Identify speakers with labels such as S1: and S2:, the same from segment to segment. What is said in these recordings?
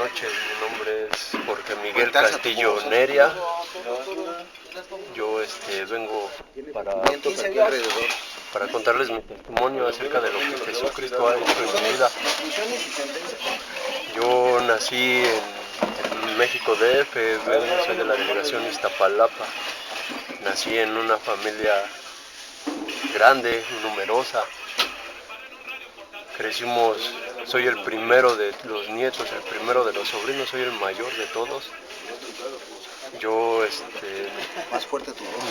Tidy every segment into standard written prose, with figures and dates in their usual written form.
S1: noches, mi nombre es Jorge Miguel Castillo Neria. Yo vengo para contarles mi testimonio acerca de lo que Jesucristo ha hecho en mi vida. Yo nací en México DF, soy de la delegación Iztapalapa. Nací en una familia grande, numerosa. Crecimos, soy el primero de los nietos, el primero de los sobrinos, soy el mayor de todos. Yo,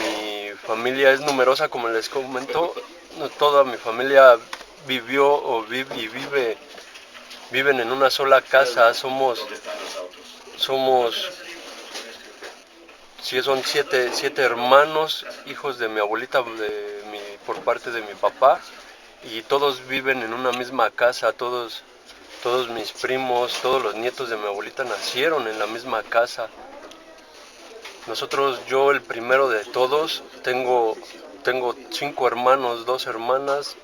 S1: mi familia es numerosa, como les comento. Toda mi familia vivió viven en una sola casa. Somos son siete hermanos, hijos de mi abuelita por parte de mi papá, y todos viven en una misma casa. Todos mis primos, todos los nietos de mi abuelita nacieron en la misma casa. Yo el primero de todos, tengo 5 hermanos, 2 hermanas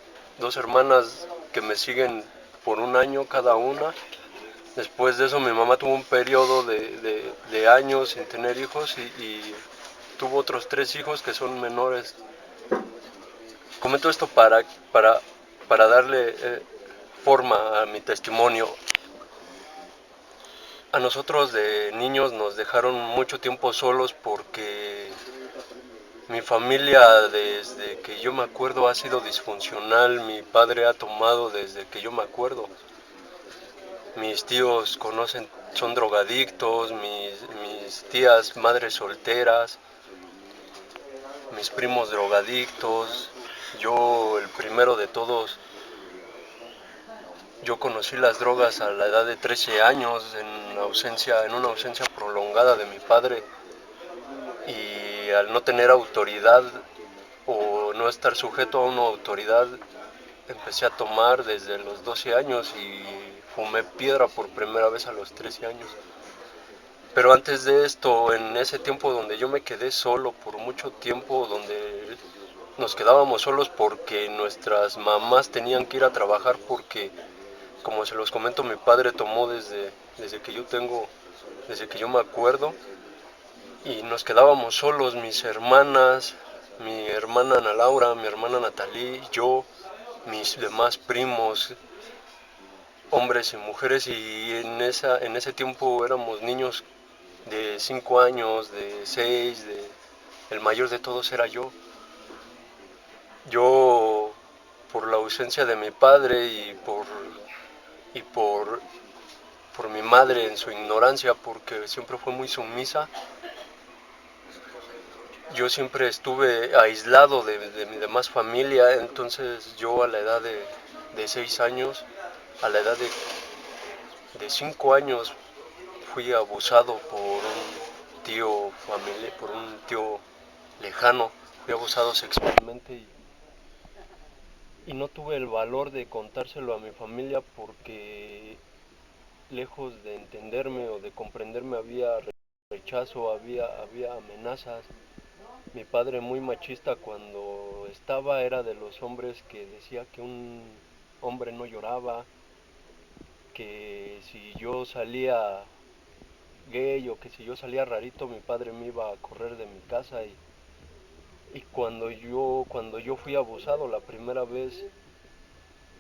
S1: que me siguen por un año cada una. Después de eso mi mamá tuvo un periodo de años sin tener hijos y tuvo otros 3 hijos que son menores. Comento esto para darle forma a mi testimonio. A nosotros de niños nos dejaron mucho tiempo solos porque mi familia desde que yo me acuerdo ha sido disfuncional. Mi padre ha tomado desde que yo me acuerdo. Mis tíos son drogadictos, mis tías madres solteras, mis primos drogadictos. Yo, el primero de todos, yo conocí las drogas a la edad de 13 años en una ausencia prolongada de mi padre, y al no tener autoridad o no estar sujeto a una autoridad, empecé a tomar desde los 12 años y fumé piedra por primera vez a los 13 años. Pero antes de esto, en ese tiempo donde yo me quedé solo por mucho tiempo, donde nos quedábamos solos porque nuestras mamás tenían que ir a trabajar, porque, como se los comento, mi padre tomó desde que yo me acuerdo, y nos quedábamos solos, mis hermanas, mi hermana Ana Laura, mi hermana Natalí, yo, mis demás primos, hombres y mujeres, y en ese tiempo éramos niños de 5 años, de 6, el mayor de todos era yo. Yo, por la ausencia de mi padre y por mi madre en su ignorancia, porque siempre fue muy sumisa, yo siempre estuve aislado de mi demás familia. Entonces yo a la edad de 6 años, a la edad de 5 años, fui abusado por un tío lejano. Fui abusado sexualmente y no tuve el valor de contárselo a mi familia porque, lejos de entenderme o de comprenderme, había rechazo, había amenazas. Mi padre, muy machista cuando era de los hombres que decía que un hombre no lloraba, que si yo salía gay o que si yo salía rarito, mi padre me iba a correr de mi casa. Y cuando yo fui abusado la primera vez,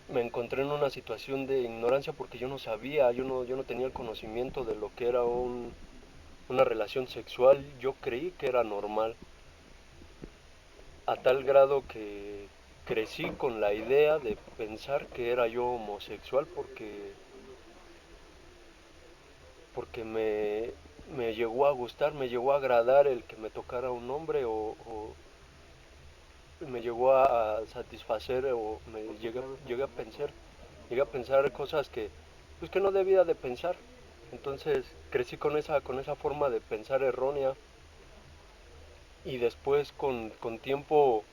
S1: me encontré en una situación de ignorancia porque yo no sabía, yo no tenía el conocimiento de lo que era una relación sexual. Yo creí que era normal, a tal grado que crecí con la idea de pensar que era yo homosexual porque me llegó a gustar, me llegó a agradar el que me tocara un hombre, o me llegó a satisfacer, o llegué a pensar cosas que no debía de pensar. Entonces crecí con esa forma de pensar errónea, y después con tiempo,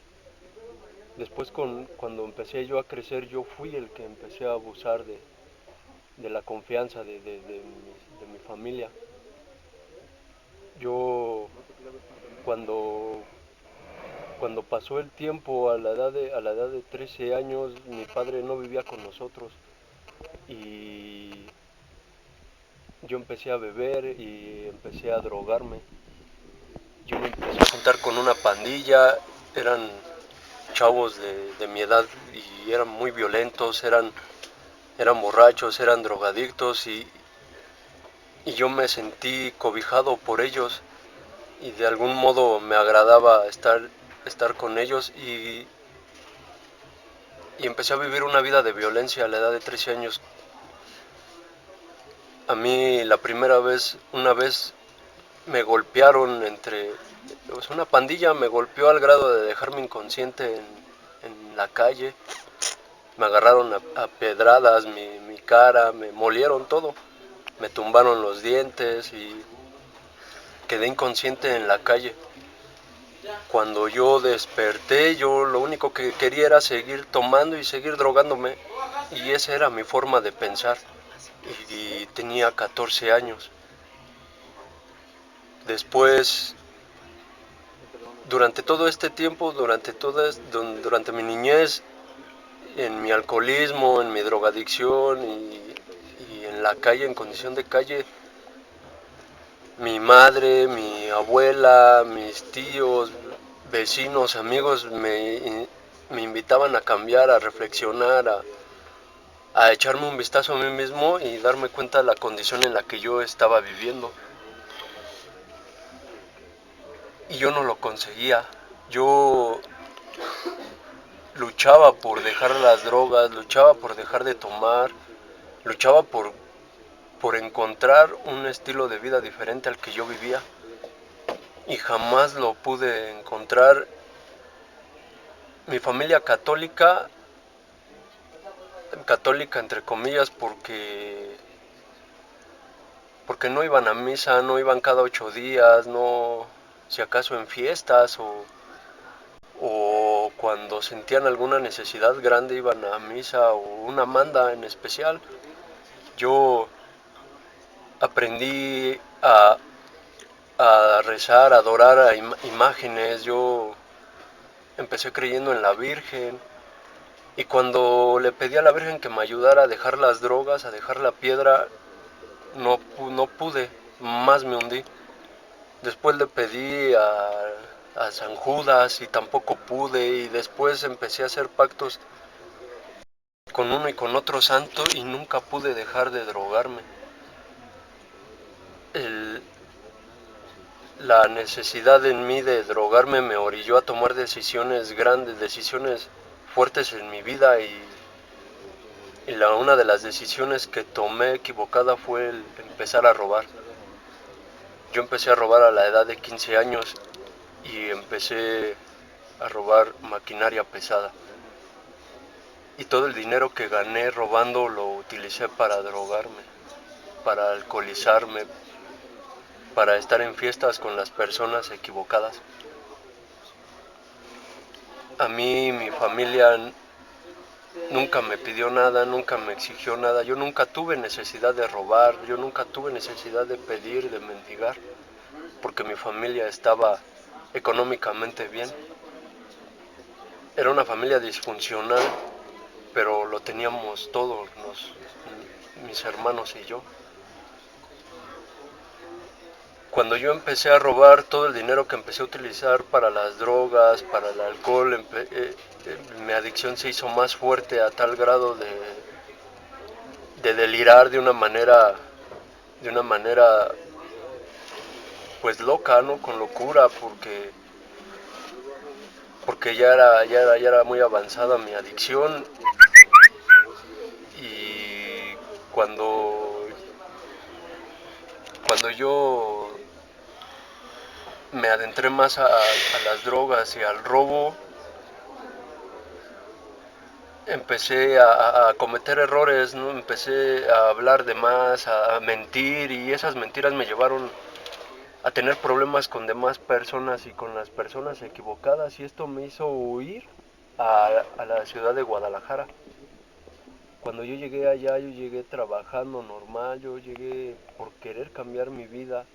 S1: cuando empecé yo a crecer, yo fui el que empecé a abusar de la confianza de mi familia. Yo, cuando pasó el tiempo, a la edad de 13 años, mi padre no vivía con nosotros, y yo empecé a beber y empecé a drogarme. Yo me empecé a juntar con una pandilla, eran chavos de mi edad y eran muy violentos, eran borrachos, eran drogadictos y yo me sentí cobijado por ellos y de algún modo me agradaba estar con ellos y empecé a vivir una vida de violencia a la edad de 13 años. A mí la primera vez, una vez me golpearon pues una pandilla me golpeó al grado de dejarme inconsciente en la calle. Me agarraron a pedradas mi cara, me molieron todo. Me tumbaron los dientes y quedé inconsciente en la calle. Cuando yo desperté, yo lo único que quería era seguir tomando y seguir drogándome. Y esa era mi forma de pensar. Y tenía 14 años. Después, durante todo este tiempo, durante mi niñez, en mi alcoholismo, en mi drogadicción y en la calle, en condición de calle, mi madre, mi abuela, mis tíos, vecinos, amigos me invitaban a cambiar, a reflexionar, a echarme un vistazo a mí mismo y darme cuenta de la condición en la que yo estaba viviendo. Y yo no lo conseguía. Yo luchaba por dejar las drogas, luchaba por dejar de tomar, luchaba por encontrar un estilo de vida diferente al que yo vivía. Y jamás lo pude encontrar. Mi familia católica entre comillas, porque no iban a misa, no iban cada 8 días, no, si acaso en fiestas o cuando sentían alguna necesidad grande iban a misa o una manda en especial. Yo aprendí a rezar, a adorar a imágenes, yo empecé creyendo en la Virgen y cuando le pedí a la Virgen que me ayudara a dejar las drogas, a dejar la piedra, no pude, más me hundí. Después le pedí a San Judas y tampoco pude y después empecé a hacer pactos con uno y con otro santo y nunca pude dejar de drogarme. El, la necesidad en mí de drogarme me orilló a tomar decisiones grandes, decisiones fuertes en mi vida y una de las decisiones que tomé equivocada fue el empezar a robar. Yo empecé a robar a la edad de 15 años y empecé a robar maquinaria pesada. Y todo el dinero que gané robando lo utilicé para drogarme, para alcoholizarme, para estar en fiestas con las personas equivocadas. A mí mi familia nunca me pidió nada, nunca me exigió nada, yo nunca tuve necesidad de robar, yo nunca tuve necesidad de pedir, de mendigar, porque mi familia estaba económicamente bien. Era una familia disfuncional, pero lo teníamos todos, mis hermanos y yo. Cuando yo empecé a robar todo el dinero que empecé a utilizar para las drogas, para el alcohol, mi adicción se hizo más fuerte a tal grado de delirar de una manera pues loca, ¿no? Con locura, porque ya era muy avanzada mi adicción y cuando, cuando yo me adentré más a las drogas y al robo, empecé a cometer errores, ¿no? Empecé a hablar de más, a mentir y esas mentiras me llevaron a tener problemas con demás personas y con las personas equivocadas y esto me hizo huir a la ciudad de Guadalajara. Cuando yo llegué allá, yo llegué trabajando normal, yo llegué por querer cambiar mi vida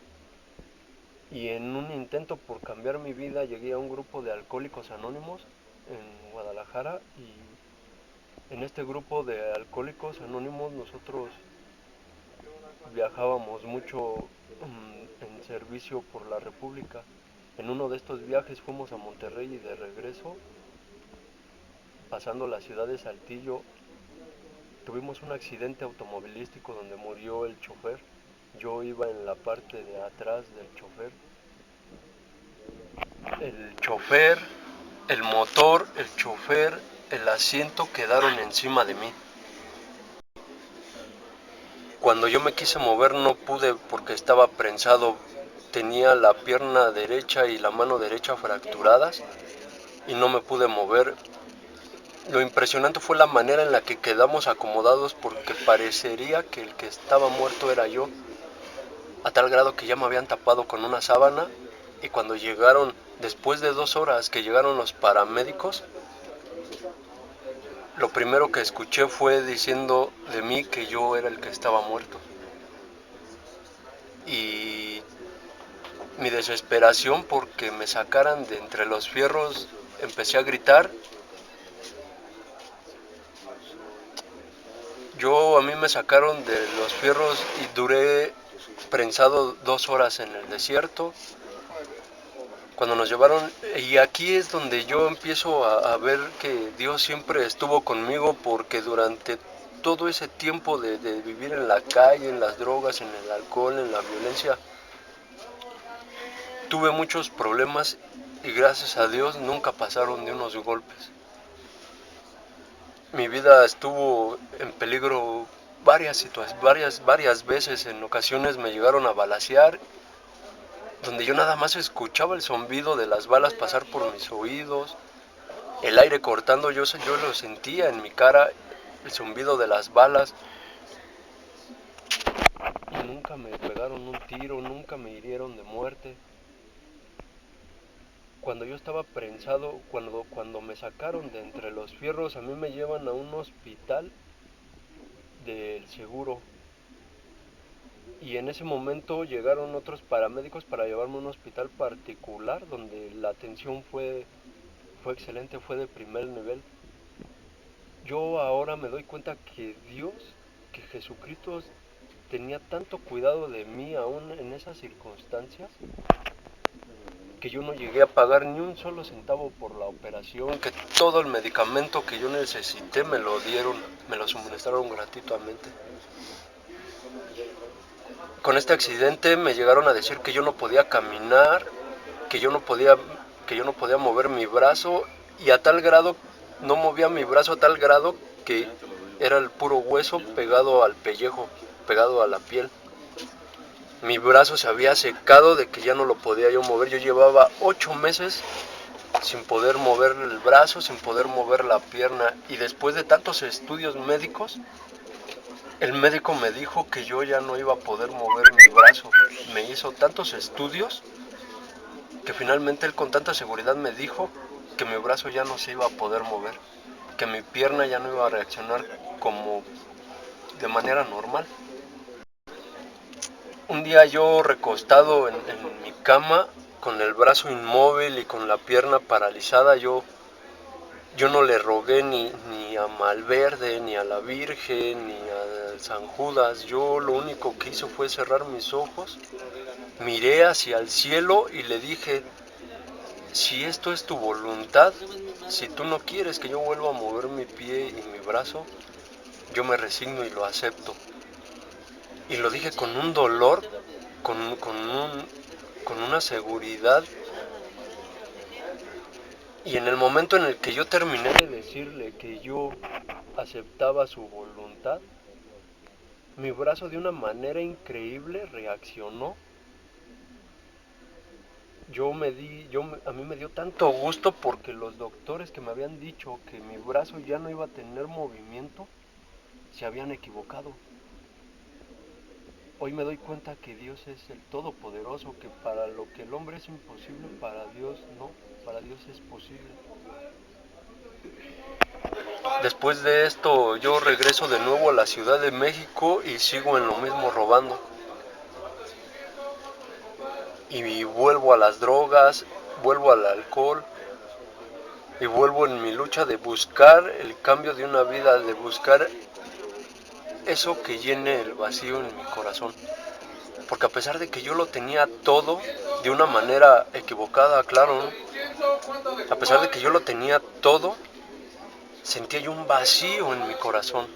S1: y en un intento por cambiar mi vida llegué a un grupo de alcohólicos anónimos en Guadalajara y en este grupo de alcohólicos anónimos nosotros viajábamos mucho en servicio por la República. En uno de estos viajes fuimos a Monterrey y de regreso, pasando la ciudad de Saltillo, tuvimos un accidente automovilístico donde murió el chofer. Yo iba en la parte de atrás del chofer. El chofer, el motor, el chofer, el asiento quedaron encima de mí. Cuando yo me quise mover no pude porque estaba prensado. Tenía la pierna derecha y la mano derecha fracturadas y no me pude mover. Lo impresionante fue la manera en la que quedamos acomodados porque parecería que el que estaba muerto era yo, a tal grado que ya me habían tapado con una sábana y cuando llegaron, después de 2 horas que llegaron los paramédicos, lo primero que escuché fue diciendo de mí que yo era el que estaba muerto. Y mi desesperación porque me sacaran de entre los fierros, empecé a gritar. A mí me sacaron de los fierros y duré prensado 2 horas en el desierto. Cuando nos llevaron, y aquí es donde yo empiezo a ver que Dios siempre estuvo conmigo, porque durante todo ese tiempo de vivir en la calle, en las drogas, en el alcohol, en la violencia, tuve muchos problemas y gracias a Dios nunca pasaron de unos golpes. Mi vida estuvo en peligro varias veces. En ocasiones me llegaron a balacear, donde yo nada más escuchaba el zumbido de las balas pasar por mis oídos, el aire cortando, yo lo sentía en mi cara, el zumbido de las balas. Y nunca me pegaron un tiro, nunca me hirieron de muerte. Cuando yo estaba prensado, cuando me sacaron de entre los fierros, a mí me llevan a un hospital del seguro. Y en ese momento llegaron otros paramédicos para llevarme a un hospital particular donde la atención fue excelente, fue de primer nivel. Yo ahora me doy cuenta que Dios, que Jesucristo tenía tanto cuidado de mí aún en esas circunstancias, que yo no llegué a pagar ni un solo centavo por la operación, que todo el medicamento que yo necesité me lo dieron, me lo suministraron gratuitamente. Con este accidente me llegaron a decir que yo no podía caminar, que yo no podía, que yo no podía mover mi brazo, y a tal grado, no movía mi brazo a tal grado que era el puro hueso pegado al pellejo, pegado a la piel. Mi brazo se había secado de que ya no lo podía yo mover. Yo llevaba 8 meses sin poder mover el brazo, sin poder mover la pierna, y después de tantos estudios médicos, el médico me dijo que yo ya no iba a poder mover mi brazo. Me hizo tantos estudios que finalmente él con tanta seguridad me dijo que mi brazo ya no se iba a poder mover, que mi pierna ya no iba a reaccionar como de manera normal. Un día yo recostado en mi cama, con el brazo inmóvil y con la pierna paralizada, yo no le rogué ni a Malverde, ni a la Virgen, ni a San Judas. Yo lo único que hice fue cerrar mis ojos, miré hacia el cielo y le dije: si esto es tu voluntad, si tú no quieres que yo vuelva a mover mi pie y mi brazo, yo me resigno y lo acepto. Y lo dije con un dolor, con una seguridad. Y en el momento en el que yo terminé de decirle que yo aceptaba su voluntad, mi brazo de una manera increíble reaccionó. A mí me dio tanto gusto porque los doctores que me habían dicho que mi brazo ya no iba a tener movimiento, se habían equivocado. Hoy me doy cuenta que Dios es el Todopoderoso, que para lo que el hombre es imposible, para Dios no, para Dios es posible. Después de esto yo regreso de nuevo a la Ciudad de México y sigo en lo mismo robando. Y vuelvo a las drogas, vuelvo al alcohol y vuelvo en mi lucha de buscar el cambio de una vida, de buscar eso que llene el vacío en mi corazón. Porque a pesar de que yo lo tenía todo, de una manera equivocada, claro, ¿no? A pesar de que yo lo tenía todo, sentía yo un vacío en mi corazón.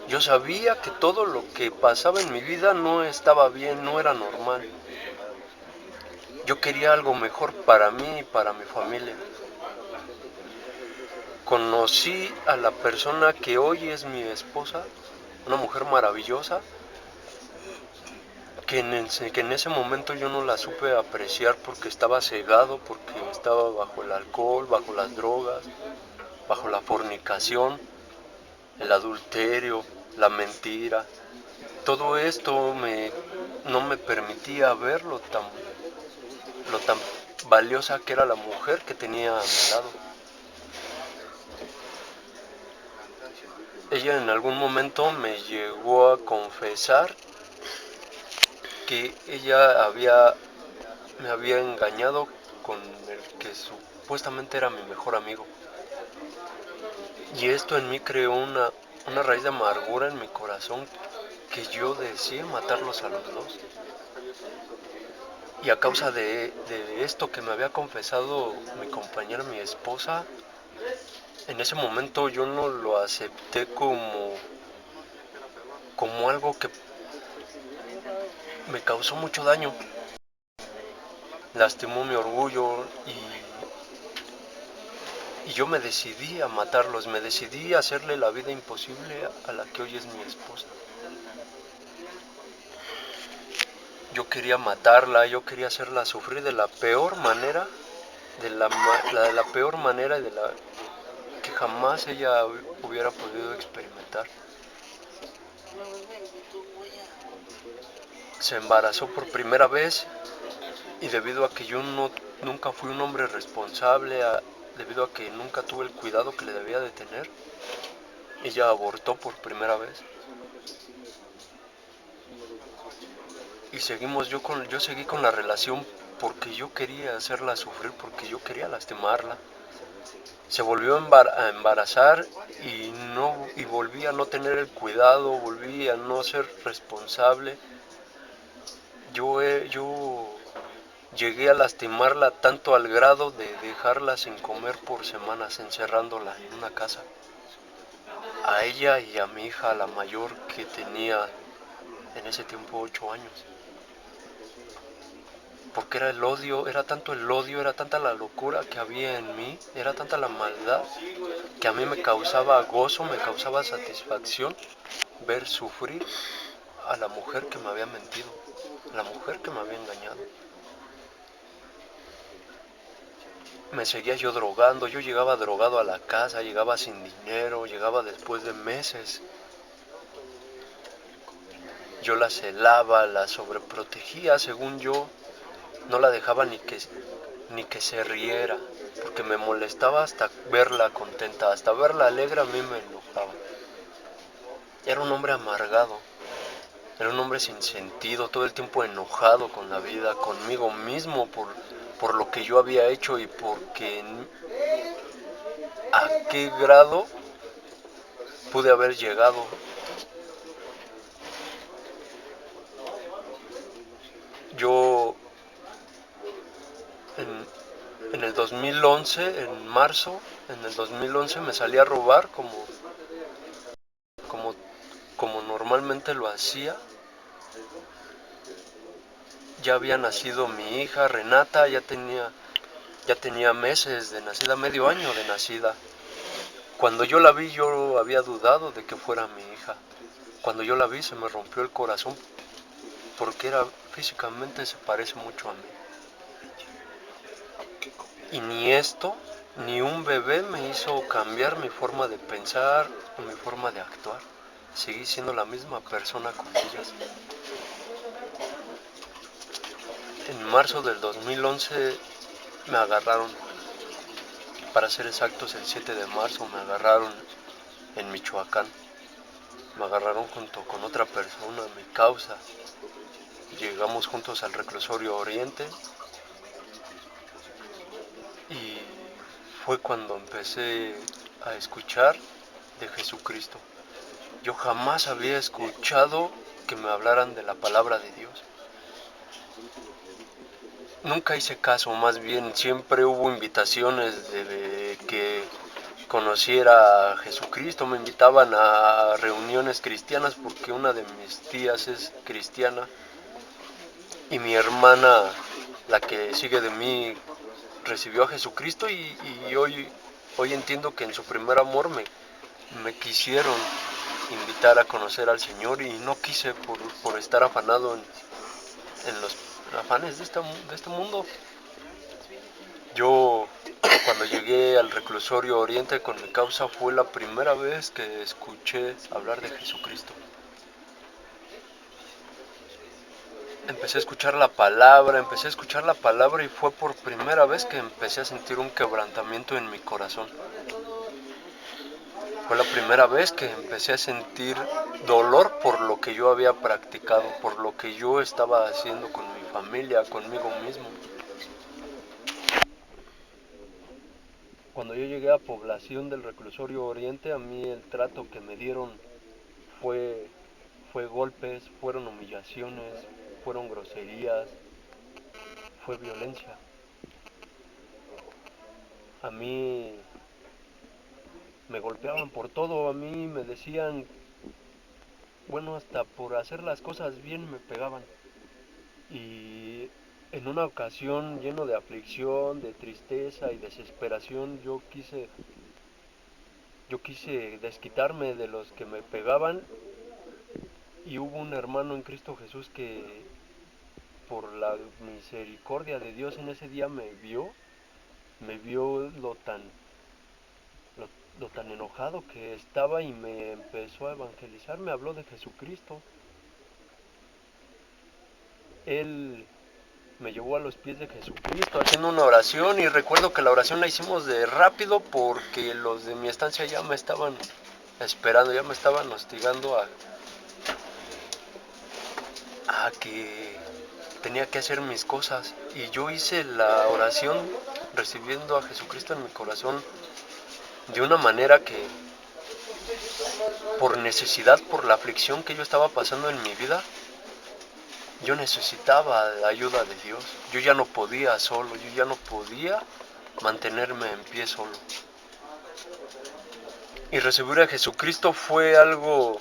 S1: Yo sabía que todo lo que pasaba en mi vida no estaba bien, no era normal. Yo quería algo mejor para mí y para mi familia. Conocí a la persona que hoy es mi esposa, una mujer maravillosa, que en ese momento yo no la supe apreciar porque estaba cegado, porque estaba bajo el alcohol, bajo las drogas, bajo la fornicación, el adulterio, la mentira. Todo esto no me permitía ver lo tan valiosa que era la mujer que tenía a mi lado. Ella en algún momento me llegó a confesar que me había engañado con el que supuestamente era mi mejor amigo. Y esto en mí creó una raíz de amargura en mi corazón que yo deseé matarlos a los dos. Y a causa de esto que me había confesado mi compañera, mi esposa, en ese momento yo no lo acepté como algo que me causó mucho daño. Lastimó mi orgullo y yo me decidí a matarlos, me decidí a hacerle la vida imposible a la que hoy es mi esposa. Yo quería matarla, yo quería hacerla sufrir de la peor manera, de la peor manera y de la que jamás ella hubiera podido experimentar. Se embarazó por primera vez y debido a que yo nunca fui un hombre responsable, debido a que nunca tuve el cuidado que le debía de tener, ella abortó por primera vez. Y yo seguí con la relación porque yo quería hacerla sufrir, porque yo quería lastimarla. Se volvió a embarazar y volví a no tener el cuidado, volví a no ser responsable. Yo llegué a lastimarla tanto al grado de dejarla sin comer por semanas, encerrándola en una casa. A ella y a mi hija, la mayor, que tenía en ese tiempo 8 años. Porque era el odio, era tanto el odio, era tanta la locura que había en mí, era tanta la maldad, que a mí me causaba gozo, me causaba satisfacción ver sufrir a la mujer que me había mentido, a la mujer que me había engañado. Me seguía yo drogando, yo llegaba drogado a la casa, llegaba sin dinero, llegaba después de meses. Yo la celaba, la sobreprotegía, según yo, no la dejaba ni que se riera, porque me molestaba hasta verla contenta, hasta verla alegre a mí me enojaba. Era un hombre amargado, era un hombre sin sentido, todo el tiempo enojado con la vida, conmigo mismo por lo que yo había hecho y porque a qué grado pude haber llegado. Yo en el 2011, en marzo, en el 2011 me salí a robar como, como normalmente lo hacía. Ya había nacido mi hija Renata, ya tenía meses de nacida, medio año de nacida. Cuando yo la vi yo había dudado de que fuera mi hija. Cuando yo la vi se me rompió el corazón porque físicamente se parece mucho a mí. Y ni esto, ni un bebé me hizo cambiar mi forma de pensar o mi forma de actuar. Seguí siendo la misma persona con ellas. En marzo del 2011 me agarraron, para ser exactos el 7 de marzo me agarraron en Michoacán. Me agarraron junto con otra persona, mi causa. Llegamos juntos al reclusorio Oriente y fue cuando empecé a escuchar de Jesucristo. Yo jamás había escuchado que me hablaran de la palabra de Dios. Nunca hice caso, más bien siempre hubo invitaciones de que conociera a Jesucristo. Me invitaban a reuniones cristianas porque una de mis tías es cristiana y mi hermana, la que sigue de mí, recibió a Jesucristo y hoy entiendo que en su primer amor me quisieron invitar a conocer al Señor y no quise por estar afanado en los afanes de este mundo. Yo, cuando llegué al reclusorio Oriente con mi causa, fue la primera vez que escuché hablar de Jesucristo. Empecé a escuchar la palabra y fue por primera vez que empecé a sentir un quebrantamiento en mi corazón. Fue la primera vez que empecé a sentir dolor por lo que yo había practicado, por lo que yo estaba haciendo con mi familia, conmigo mismo. Cuando yo llegué a población del reclusorio Oriente, a mí el trato que me dieron fue, fue golpes, fueron humillaciones, fueron groserías, fue violencia. A mí me golpeaban por todo, a mí me decían, bueno, hasta por hacer las cosas bien me pegaban. Y en una ocasión lleno de aflicción, de tristeza y desesperación, yo quise desquitarme de los que me pegaban y hubo un hermano en Cristo Jesús que por la misericordia de Dios en ese día me vio lo, lo tan enojado que estaba y me empezó a evangelizar, me habló de Jesucristo. Él me llevó a los pies de Jesucristo haciendo una oración y recuerdo que la oración la hicimos de rápido porque los de mi estancia ya me estaban esperando, ya me estaban hostigando a que tenía que hacer mis cosas y yo hice la oración recibiendo a Jesucristo en mi corazón de una manera que por necesidad, por la aflicción que yo estaba pasando en mi vida, yo necesitaba la ayuda de Dios. Yo ya no podía solo, yo ya no podía mantenerme en pie solo. Y recibir a Jesucristo fue algo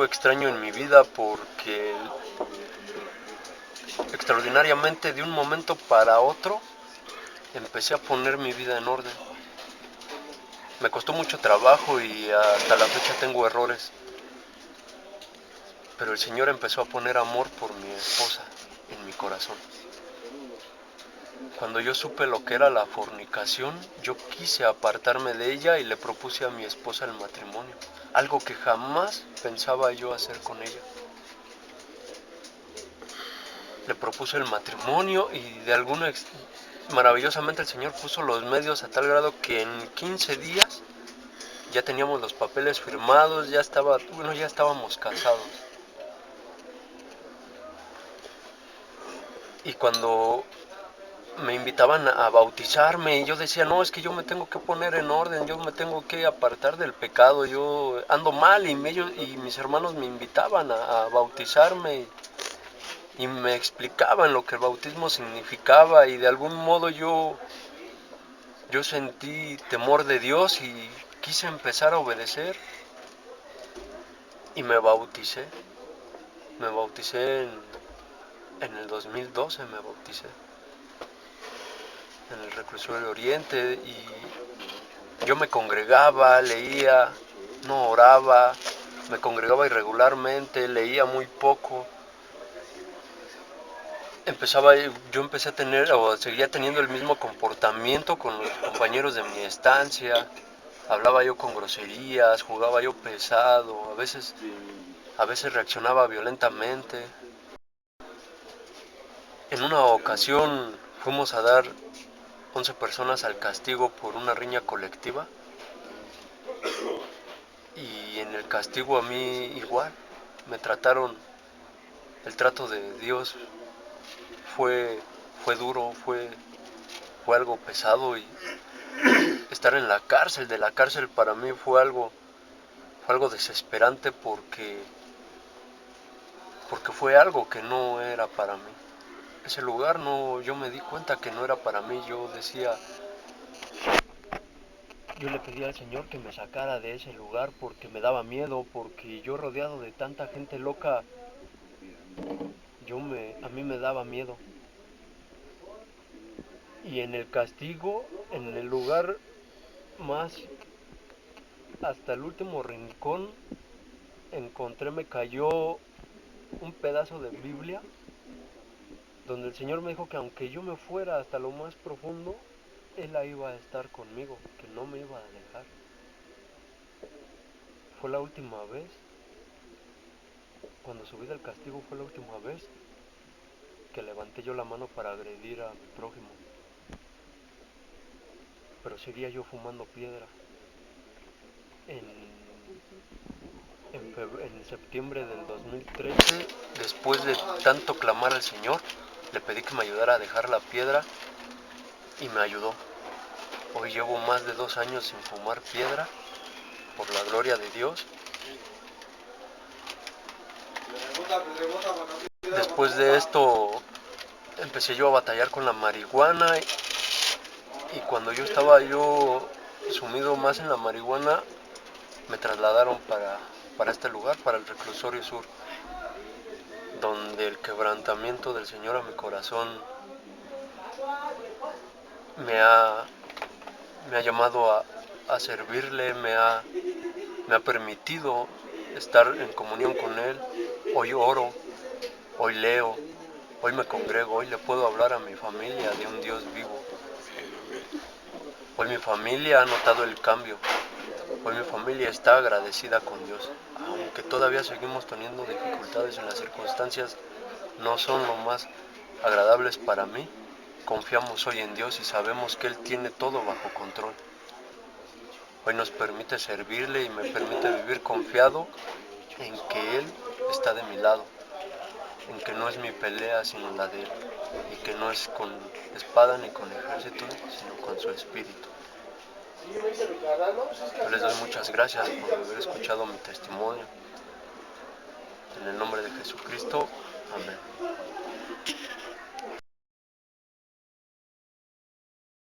S1: extraño en mi vida porque extraordinariamente de un momento para otro empecé a poner mi vida en orden. Me costó mucho trabajo y hasta la fecha tengo errores, pero el Señor empezó a poner amor por mi esposa en mi corazón. Cuando yo supe lo que era la fornicación, yo quise apartarme de ella y le propuse a mi esposa el matrimonio, algo que jamás pensaba yo hacer con ella. Le propuse el matrimonio y maravillosamente el Señor puso los medios a tal grado que en 15 días ya teníamos los papeles firmados, ya estábamos casados. Y cuando me invitaban a bautizarme y yo decía, no, es que yo me tengo que poner en orden, yo me tengo que apartar del pecado, yo ando mal y mis hermanos me invitaban a bautizarme y me explicaban lo que el bautismo significaba y de algún modo yo sentí temor de Dios y quise empezar a obedecer y me bauticé en el 2012 me bauticé en el reclusorio Oriente y yo me congregaba, leía, no oraba, me congregaba irregularmente, leía muy poco. Yo empecé a tener o seguía teniendo el mismo comportamiento con los compañeros de mi estancia. Hablaba yo con groserías, jugaba yo pesado, a veces reaccionaba violentamente. En una ocasión fuimos a dar 11 personas al castigo por una riña colectiva y en el castigo a mí igual me trataron, el trato de Dios fue, fue duro, fue algo pesado y estar en la cárcel, de la cárcel para mí fue fue algo desesperante porque fue algo que no era para mí. Ese lugar no, yo me di cuenta que no era para mí. Yo le pedí al Señor que me sacara de ese lugar porque me daba miedo, porque yo rodeado de tanta gente loca, a mí me daba miedo. Y en el castigo, en el lugar más, hasta el último rincón, me cayó un pedazo de Biblia donde el Señor me dijo que aunque yo me fuera hasta lo más profundo, Él ahí iba a estar conmigo, que no me iba a dejar. Fue la última vez, cuando subí del castigo fue la última vez que levanté yo la mano para agredir a mi prójimo. Pero seguía yo fumando piedra. En, en septiembre del 2013, después de tanto clamar al Señor, le pedí que me ayudara a dejar la piedra y me ayudó. Hoy llevo más de 2 años sin fumar piedra, por la gloria de Dios. Después de esto empecé yo a batallar con la marihuana y cuando yo estaba sumido más en la marihuana, me trasladaron para este lugar, para el reclusorio sur, donde el quebrantamiento del Señor a mi corazón me ha, me ha llamado a servirle, me ha permitido estar en comunión con Él. Hoy oro, hoy leo, hoy me congrego, hoy le puedo hablar a mi familia de un Dios vivo. Hoy mi familia ha notado el cambio. Hoy mi familia está agradecida con Dios. Aunque todavía seguimos teniendo dificultades en las circunstancias, no son lo más agradables para mí. Confiamos hoy en Dios y sabemos que Él tiene todo bajo control. Hoy nos permite servirle y me permite vivir confiado en que Él está de mi lado, en que no es mi pelea sino la de Él, y que no es con espada ni con ejército, sino con su espíritu. Yo les doy muchas gracias por haber escuchado mi testimonio. En el nombre de Jesucristo, amén.